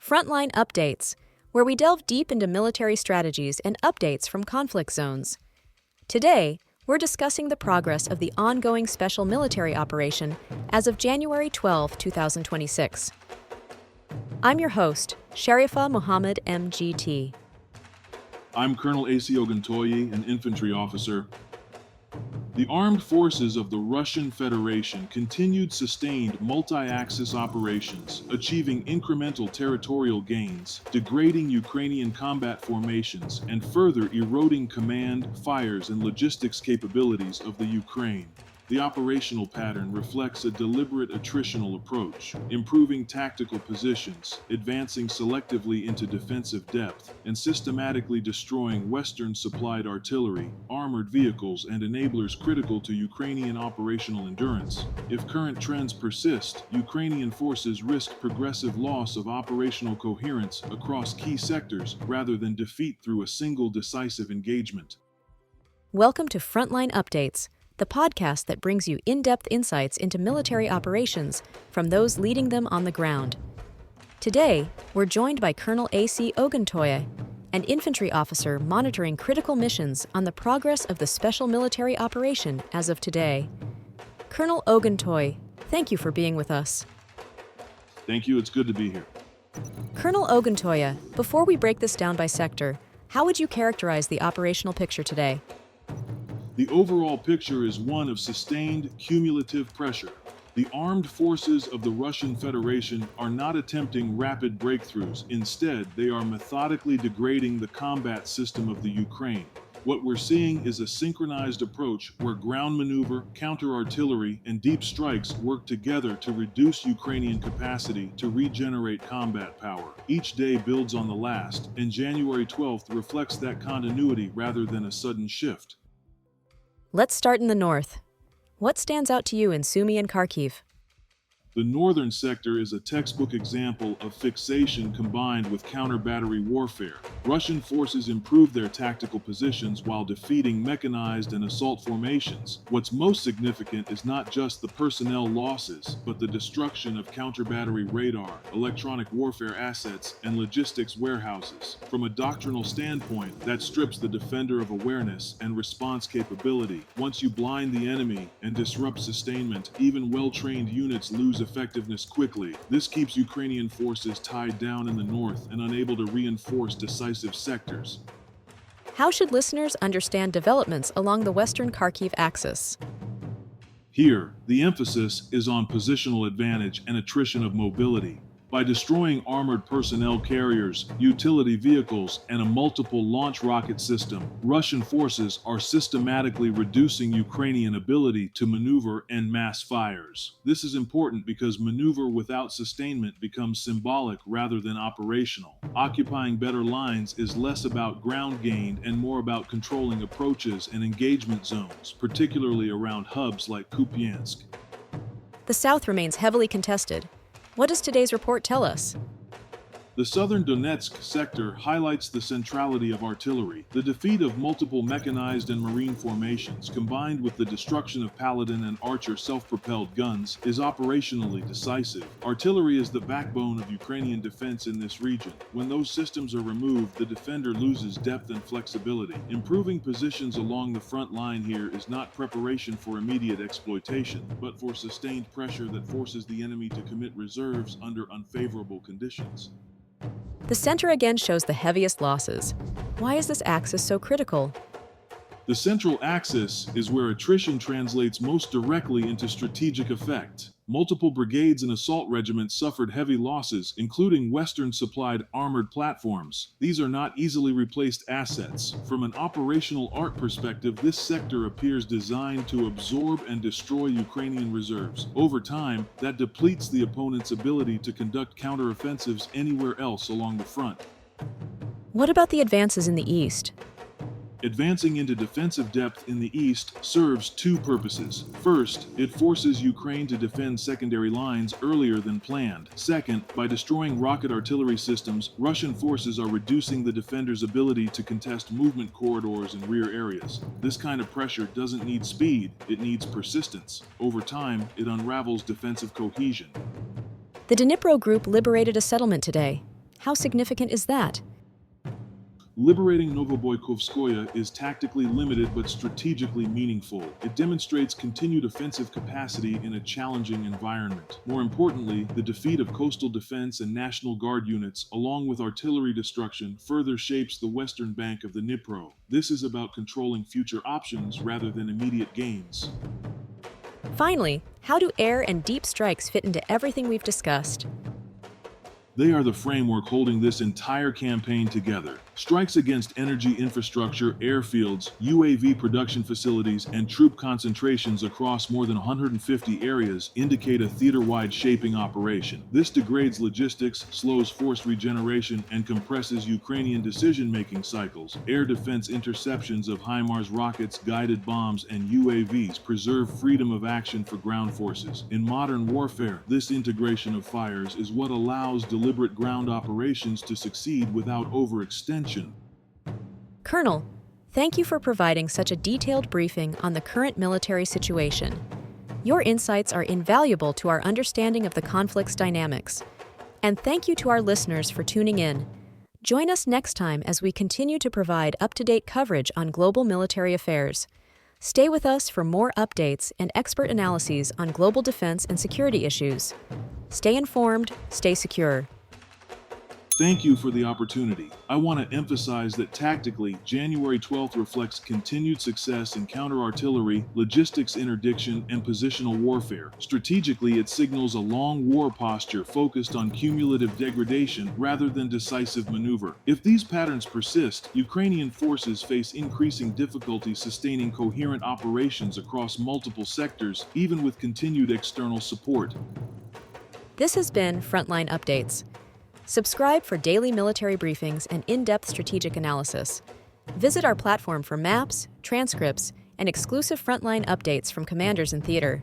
Frontline Updates, where we delve deep into military strategies and updates from conflict zones. Today, we're discussing the progress of the ongoing special military operation as of January 12, 2026. I'm your host, Sharifa Mohammed MGT. I'm Colonel A.C. Oguntoye, an infantry officer. The armed forces of the Russian Federation continued sustained multi-axis operations, achieving incremental territorial gains, degrading Ukrainian combat formations, and further eroding command, fires, and logistics capabilities of the Ukraine. The operational pattern reflects a deliberate attritional approach, improving tactical positions, advancing selectively into defensive depth, and systematically destroying Western-supplied artillery, armored vehicles, and enablers critical to Ukrainian operational endurance. If current trends persist, Ukrainian forces risk progressive loss of operational coherence across key sectors rather than defeat through a single decisive engagement. Welcome to Frontline Updates, the podcast that brings you in-depth insights into military operations from those leading them on the ground. Today, we're joined by Colonel A.C. Oguntoye, an infantry officer monitoring critical missions on the progress of the special military operation as of today. Colonel Oguntoye, thank you for being with us. Thank you, it's good to be here. Colonel Oguntoye, before we break this down by sector, how would you characterize the operational picture today? The overall picture is one of sustained cumulative pressure. The armed forces of the Russian Federation are not attempting rapid breakthroughs. Instead, they are methodically degrading the combat system of the Ukraine. What we're seeing is a synchronized approach where ground maneuver, counter-artillery, and deep strikes work together to reduce Ukrainian capacity to regenerate combat power. Each day builds on the last, and January 12th reflects that continuity rather than a sudden shift. Let's start in the north. What stands out to you in Sumy and Kharkiv? The northern sector is a textbook example of fixation combined with counter-battery warfare. Russian forces improved their tactical positions while defeating mechanized and assault formations. What's most significant is not just the personnel losses, but the destruction of counter-battery radar, electronic warfare assets, and logistics warehouses. From a doctrinal standpoint, that strips the defender of awareness and response capability. Once you blind the enemy and disrupt sustainment, even well-trained units lose effectiveness quickly. This keeps Ukrainian forces tied down in the north and unable to reinforce decisive sectors. How should listeners understand developments along the western Kharkiv axis? Here, the emphasis is on positional advantage and attrition of mobility. By destroying armored personnel carriers, utility vehicles, and a multiple launch rocket system, Russian forces are systematically reducing Ukrainian ability to maneuver and mass fires. This is important because maneuver without sustainment becomes symbolic rather than operational. Occupying better lines is less about ground gain and more about controlling approaches and engagement zones, particularly around hubs like Kupiansk. The south remains heavily contested. What does today's report tell us? The southern Donetsk sector highlights the centrality of artillery. The defeat of multiple mechanized and marine formations, combined with the destruction of Paladin and Archer self-propelled guns, is operationally decisive. Artillery is the backbone of Ukrainian defense in this region. When those systems are removed, the defender loses depth and flexibility. Improving positions along the front line here is not preparation for immediate exploitation, but for sustained pressure that forces the enemy to commit reserves under unfavorable conditions. The center again shows the heaviest losses. Why is this axis so critical? The central axis is where attrition translates most directly into strategic effect. Multiple brigades and assault regiments suffered heavy losses, including Western-supplied armored platforms. These are not easily replaced assets. From an operational art perspective, this sector appears designed to absorb and destroy Ukrainian reserves. Over time, that depletes the opponent's ability to conduct counteroffensives anywhere else along the front. What about the advances in the east? Advancing into defensive depth in the east serves two purposes. First, it forces Ukraine to defend secondary lines earlier than planned. Second, by destroying rocket artillery systems, Russian forces are reducing the defender's ability to contest movement corridors and rear areas. This kind of pressure doesn't need speed, it needs persistence. Over time, it unravels defensive cohesion. The Dnipro group liberated a settlement today. How significant is that? Liberating Novoboykovskoye is tactically limited but strategically meaningful. It demonstrates continued offensive capacity in a challenging environment. More importantly, the defeat of coastal defense and National Guard units, along with artillery destruction, further shapes the western bank of the Dnipro. This is about controlling future options rather than immediate gains. Finally, how do air and deep strikes fit into everything we've discussed? They are the framework holding this entire campaign together. Strikes against energy infrastructure, airfields, UAV production facilities, and troop concentrations across more than 150 areas indicate a theater-wide shaping operation. This degrades logistics, slows force regeneration, and compresses Ukrainian decision-making cycles. Air defense interceptions of HIMARS rockets, guided bombs, and UAVs preserve freedom of action for ground forces. In modern warfare, this integration of fires is what allows deliberate ground operations to succeed without overextension. Colonel, thank you for providing such a detailed briefing on the current military situation. Your insights are invaluable to our understanding of the conflict's dynamics. And thank you to our listeners for tuning in. Join us next time as we continue to provide up-to-date coverage on global military affairs. Stay with us for more updates and expert analyses on global defense and security issues. Stay informed, stay secure. Thank you for the opportunity. I want to emphasize that tactically, January 12th reflects continued success in counter-artillery, logistics interdiction, and positional warfare. Strategically, it signals a long war posture focused on cumulative degradation rather than decisive maneuver. If these patterns persist, Ukrainian forces face increasing difficulty sustaining coherent operations across multiple sectors, even with continued external support. This has been Frontline Updates. Subscribe for daily military briefings and in-depth strategic analysis. Visit our platform for maps, transcripts, and exclusive frontline updates from commanders in theater.